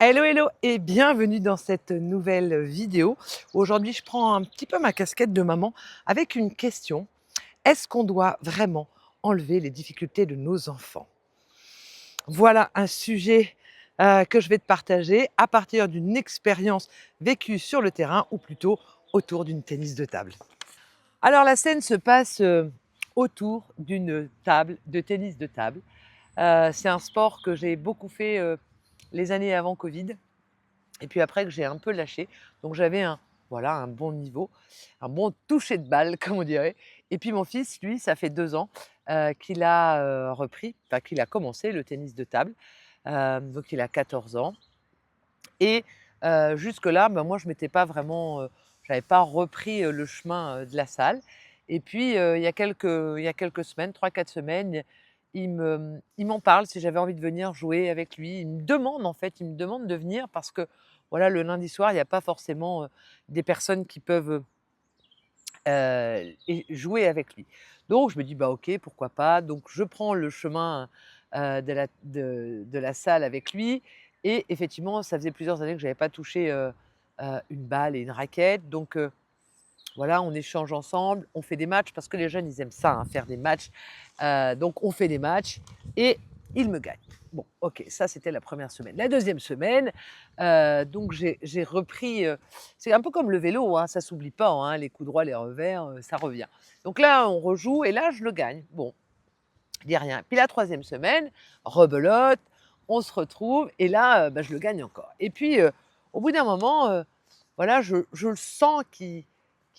Hello, hello et bienvenue dans cette nouvelle vidéo. Aujourd'hui, je prends un petit peu ma casquette de maman avec une question. Est-ce qu'on doit vraiment enlever les difficultés de nos enfants? Voilà un sujet que je vais te partager à partir d'une expérience vécue sur le terrain ou plutôt autour d'une tennis de table. Alors la scène se passe autour d'une table de tennis de table. C'est un sport que j'ai beaucoup fait les années avant Covid. Et puis après que j'ai un peu lâché, donc j'avais un bon niveau, un bon toucher de balle comme on dirait. Et puis mon fils, lui, ça fait 2 ans, qu'il a, repris, enfin qu'il a commencé le tennis de table. Donc il a 14 ans et jusque-là, moi je m'étais pas vraiment, j'avais pas repris, le chemin, de la salle. Et puis, il y a quelques semaines, 3 4 semaines, il m'en parle si j'avais envie de venir jouer avec lui. Il me demande en fait, il me demande de venir parce que, voilà, le lundi soir, il y a pas forcément, des personnes qui peuvent, et jouer avec lui. Donc je me dis: «Bah OK, pourquoi pas?» Donc je prends le chemin, de la salle avec lui et effectivement, ça faisait plusieurs années que j'avais pas touché, une balle et une raquette. Donc voilà, on échange ensemble, on fait des matchs parce que les jeunes, ils aiment ça, hein, faire des matchs. Donc on fait des matchs et il me gagne. Bon, OK, ça c'était la première semaine. La deuxième semaine, donc j'ai repris, c'est un peu comme le vélo, hein, ça s'oublie pas, hein, les coups droits, les revers, ça revient. Donc là, on rejoue et là, je le gagne. Bon, je dis rien. Puis la troisième semaine, rebelote, on se retrouve et là, je le gagne encore. Et puis, au bout d'un moment, voilà, je le sens qui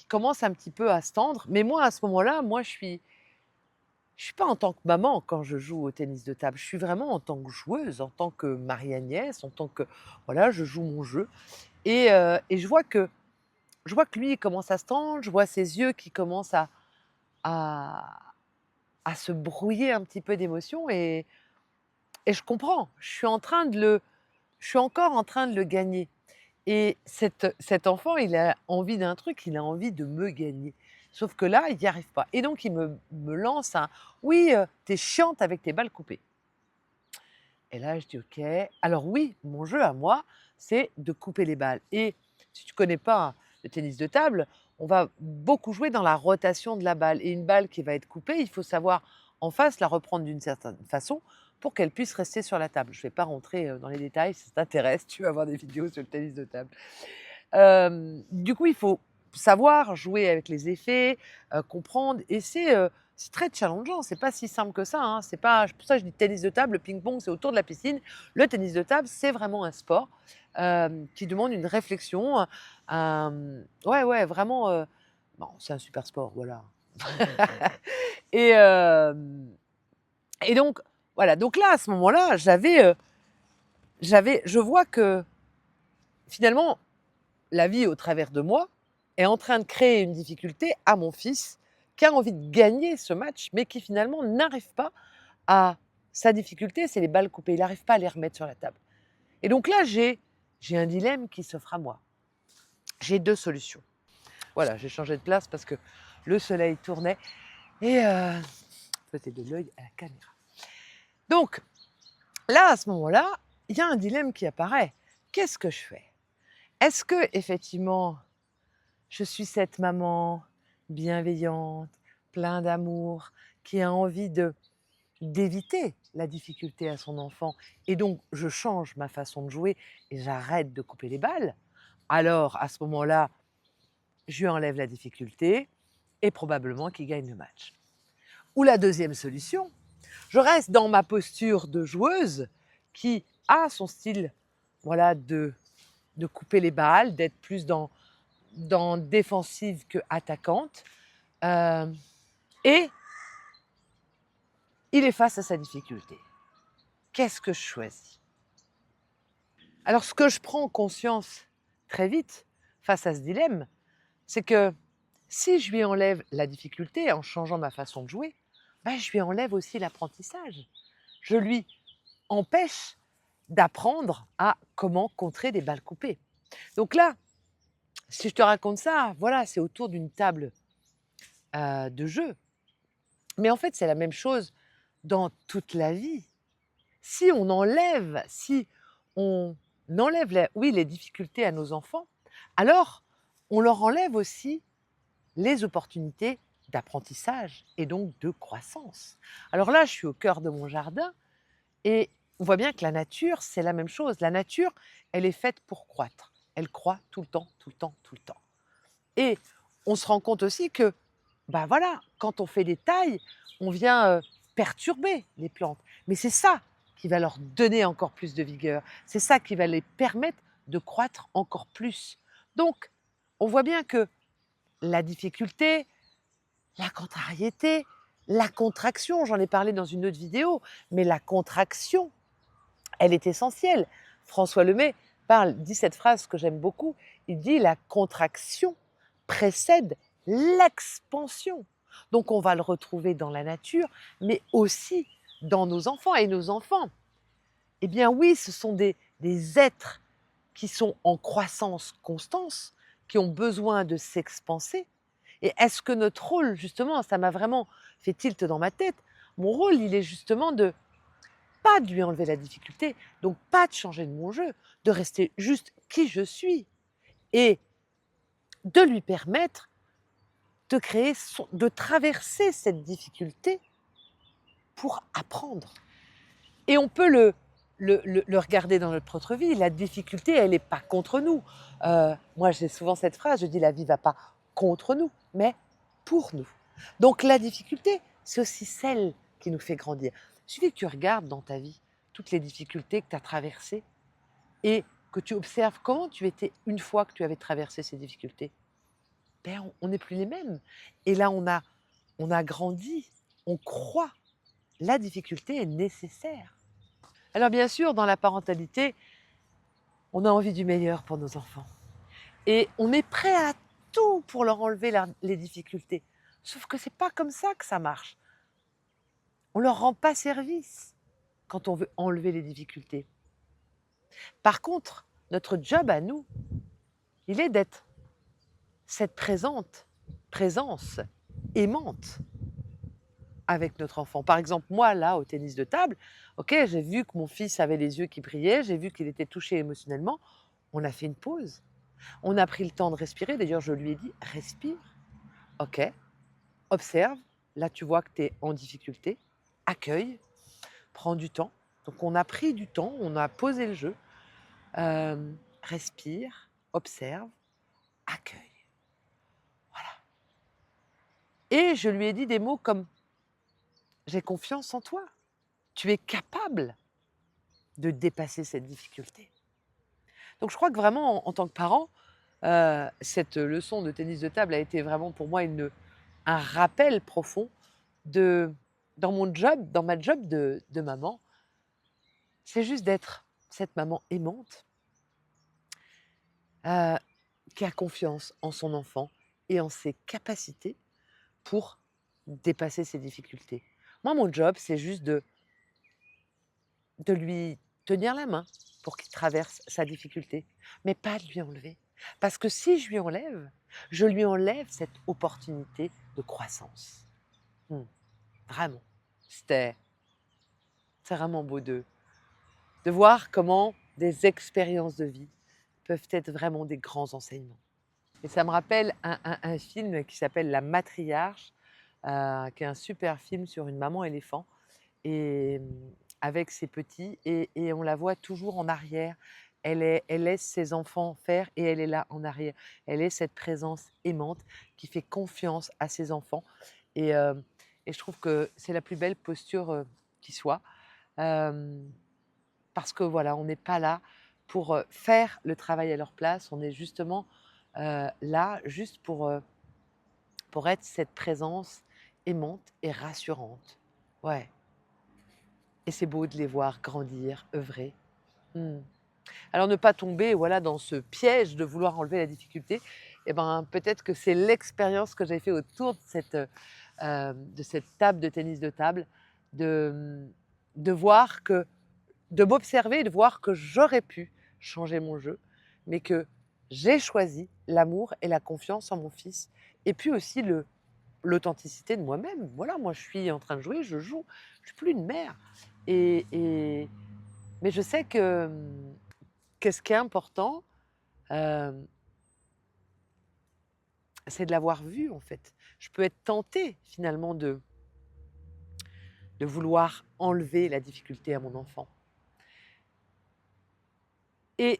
commence un petit peu à se tendre. Mais moi, à ce moment-là, je suis pas en tant que maman quand je joue au tennis de table. Je suis vraiment en tant que joueuse, en tant que Marie-Agnès, en tant que voilà, je joue mon jeu et je vois que lui, il commence à se tendre, je vois ses yeux qui commencent à à se brouiller un petit peu d'émotion et je comprends. Je suis encore en train de le gagner. Et cet enfant, il a envie d'un truc, il a envie de me gagner. Sauf que là, il n'y arrive pas. Et donc il me lance un: «Oui, tu chiante avec tes balles coupées». Et là, je dis: «OK». Alors oui, mon jeu à moi, c'est de couper les balles. Et si tu connais pas le tennis de table, on va beaucoup jouer dans la rotation de la balle. Et une balle qui va être coupée, il faut savoir en face la reprendre d'une certaine façon pour qu'elle puisse rester sur la table. Je ne vais pas rentrer, dans les détails, si ça t'intéresse, tu vas voir des vidéos sur le tennis de table. Du coup, il faut savoir jouer avec les effets, comprendre et c'est très challengeant. C'est pas si simple que ça, hein. C'est pas pour ça que je dis tennis de table, le ping-pong, c'est autour de la piscine. Le tennis de table, c'est vraiment un sport, qui demande une réflexion, ouais, ouais, vraiment, bon, c'est un super sport, voilà. Et donc voilà, donc là, à ce moment-là, je vois que finalement la vie au travers de moi est en train de créer une difficulté à mon fils qui a envie de gagner ce match, mais qui finalement n'arrive pas à sa difficulté, c'est les balles coupées. Il n'arrive pas à les remettre sur la table. Et donc là, j'ai un dilemme qui s'offre à moi. J'ai 2 solutions. Voilà, j'ai changé de place parce que le soleil tournait et faisait de l'œil à la caméra. Donc là, à ce moment-là, il y a un dilemme qui apparaît. Qu'est-ce que je fais? Est-ce que effectivement je suis cette maman bienveillante, plein d'amour, qui a envie d'éviter la difficulté à son enfant et donc je change ma façon de jouer et j'arrête de couper les balles. Alors à ce moment-là, je lui enlève la difficulté et probablement qu'il gagne le match. Ou la deuxième solution, je reste dans ma posture de joueuse qui a son style, voilà, de couper les balles, d'être plus dans défensive que attaquante. Euh, et il est face à sa difficulté. Qu'est-ce que je choisis? Alors, ce que je prends conscience très vite face à ce dilemme, c'est que si je lui enlève la difficulté en changeant ma façon de jouer, je lui enlève aussi l'apprentissage. Je lui empêche d'apprendre à comment contrer des balles coupées. Donc là, si je te raconte ça, voilà, c'est autour d'une table de jeu. Mais en fait, c'est la même chose dans toute la vie. Si on enlève oui, les difficultés à nos enfants, alors on leur enlève aussi les opportunités d'apprentissage et donc de croissance. Alors là, je suis au cœur de mon jardin et on voit bien que la nature, c'est la même chose. La nature, elle est faite pour croître. Elle croît tout le temps, tout le temps, tout le temps. Et on se rend compte aussi que, bah voilà, quand on fait des tailles, on vient perturber les plantes. Mais c'est ça qui va leur donner encore plus de vigueur. C'est ça qui va les permettre de croître encore plus. Donc, on voit bien que la difficulté, la contrariété, la contraction, j'en ai parlé dans une autre vidéo, mais la contraction, elle est essentielle. François Lemay dit cette phrase que j'aime beaucoup, il dit: «La contraction précède l'expansion». Donc on va le retrouver dans la nature, mais aussi dans nos enfants et nos enfants. Eh bien oui, ce sont des êtres qui sont en croissance constante, qui ont besoin de s'expanser. Et est-ce que notre rôle, justement, ça m'a vraiment fait tilt dans ma tête, mon rôle, il est justement de pas de lui enlever la difficulté, donc pas de changer de mon jeu, de rester juste qui je suis et de lui permettre de créer de traverser cette difficulté pour apprendre. Et on peut le regarder dans notre propre vie. La difficulté, elle n'est pas contre nous. Moi, j'ai souvent cette phrase, je dis la vie ne va pas contre nous, mais pour nous. Donc la difficulté, c'est aussi celle qui nous fait grandir. Il suffit que tu regardes dans ta vie toutes les difficultés que tu as traversées et que tu observes comment tu étais une fois que tu avais traversé ces difficultés. Ben, on n'est plus les mêmes. Et là, on a grandi, on croit. La difficulté est nécessaire. Alors bien sûr, dans la parentalité, on a envie du meilleur pour nos enfants. Et on est prêt à tout pour leur enlever les difficultés. Sauf que c'est pas comme ça que ça marche. On leur rend pas service quand on veut enlever les difficultés. Par contre, notre job à nous, il est d'être cette présence aimante avec notre enfant. Par exemple, moi, là, au tennis de table, ok, j'ai vu que mon fils avait les yeux qui brillaient, j'ai vu qu'il était touché émotionnellement. On a fait une pause. On a pris le temps de respirer. D'ailleurs, je lui ai dit, respire, ok, observe. Là, tu vois que tu es en difficulté. Accueille, prends du temps. Donc, on a pris du temps, on a posé le jeu. Respire, observe, accueille. Voilà. Et je lui ai dit des mots comme, j'ai confiance en toi. Tu es capable de dépasser cette difficulté. Donc, je crois que vraiment, en tant que parent, cette leçon de tennis de table a été vraiment pour moi un rappel profond de dans mon job, dans ma job de maman, c'est juste d'être cette maman aimante, heu, qui a confiance en son enfant et en ses capacités pour dépasser ses difficultés. Moi, mon job, c'est juste de lui tenir la main pour qu'il traverse sa difficulté, mais pas de lui enlever. Parce que si je lui enlève cette opportunité de croissance. Mmh, vraiment. C'était c'est vraiment beau de voir comment des expériences de vie peuvent être vraiment des grands enseignements. Et ça me rappelle un film qui s'appelle La Matriarche, qui est un super film sur une maman éléphant et avec ses petits et on la voit toujours en arrière. Elle laisse ses enfants faire et elle est là en arrière. Elle est cette présence aimante qui fait confiance à ses enfants et heu et je trouve que c'est la plus belle posture, qui soit. Hem Parce que voilà, on n'est pas là pour, faire le travail à leur place, on est justement, là juste pour être cette présence aimante et rassurante. Ouais, et c'est beau de les voir grandir, œuvrer. Mmh. Alors ne pas tomber, voilà, dans ce piège de vouloir enlever la difficulté et ben, peut-être que c'est l'expérience que j'ai fait autour de cette table de tennis de table, de, de voir que de m'observer et de voir que j'aurais pu changer mon jeu, mais que j'ai choisi l'amour et la confiance en mon fils et puis aussi l'authenticité de moi-même. Voilà, moi je suis en train de jouer, je joue, je suis plus une mère et mais je sais que, qu'est-ce qui est important, hem, c'est de l'avoir vu, en fait. Je peux être tentée finalement de vouloir enlever la difficulté à mon enfant et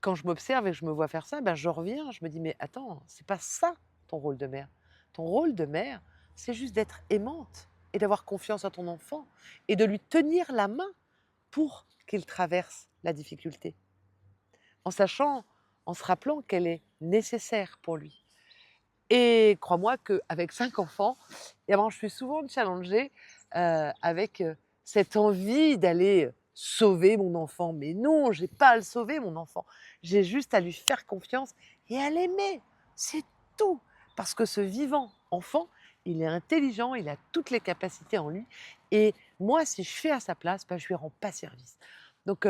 quand je m'observe et que je me vois faire ça, ben, je reviens, je me dis: «Mais attends, c'est pas ça ton rôle de mère. Ton rôle de mère, c'est juste d'être aimante et d'avoir confiance en ton enfant et de lui tenir la main pour qu'il traverse la difficulté, en sachant, en se rappelant qu'elle est nécessaire pour lui». Et crois-moi qu'avec 5 enfants, et ben, je suis souvent challengée, avec, cette envie d'aller, sauver mon enfant. Mais non, j'ai pas à le sauver mon enfant. J'ai juste à lui faire confiance et à l'aimer. C'est tout. Parce que ce vivant enfant, il est intelligent, il a toutes les capacités en lui et moi, si je fais à sa place, bah, je lui rends pas service. Donc,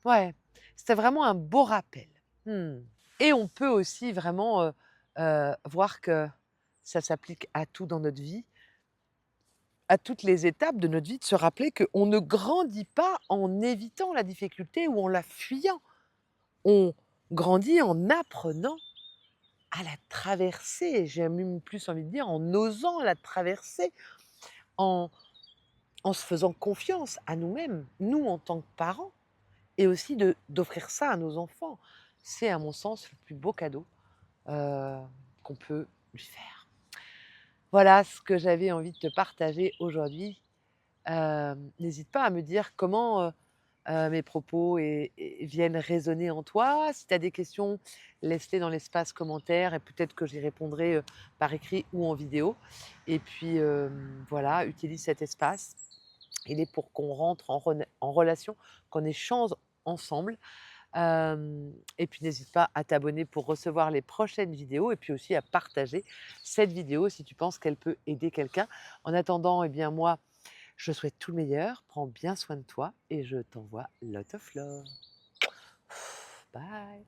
ouais, c'était vraiment un beau rappel. Mmh. Et on peut aussi vraiment, voir que ça s'applique à tout dans notre vie, à toutes les étapes de notre vie, de se rappeler qu'on ne grandit pas en évitant la difficulté ou en la fuyant. On grandit en apprenant à la traverser, j'ai même plus envie de dire en osant la traverser, en en se faisant confiance à nous-mêmes, nous en tant que parents et aussi d'offrir ça à nos enfants. C'est à mon sens le plus beau cadeau, heu, qu'on peut lui faire. Voilà ce que j'avais envie de te partager aujourd'hui. N'hésite pas à me dire comment, mes propos viennent résonner en toi. Si tu as des questions, laisse-les dans l'espace commentaire et peut-être que j'y répondrai, par écrit ou en vidéo. Et puis, voilà, utilise cet espace. Il est pour qu'on rentre en relation, qu'on échange ensemble. Et puis n'hésite pas à t'abonner pour recevoir les prochaines vidéos et puis aussi à partager cette vidéo si tu penses qu'elle peut aider quelqu'un. En attendant, eh bien moi, je souhaite tout le meilleur, prends bien soin de toi et je t'envoie lot of love. Bye.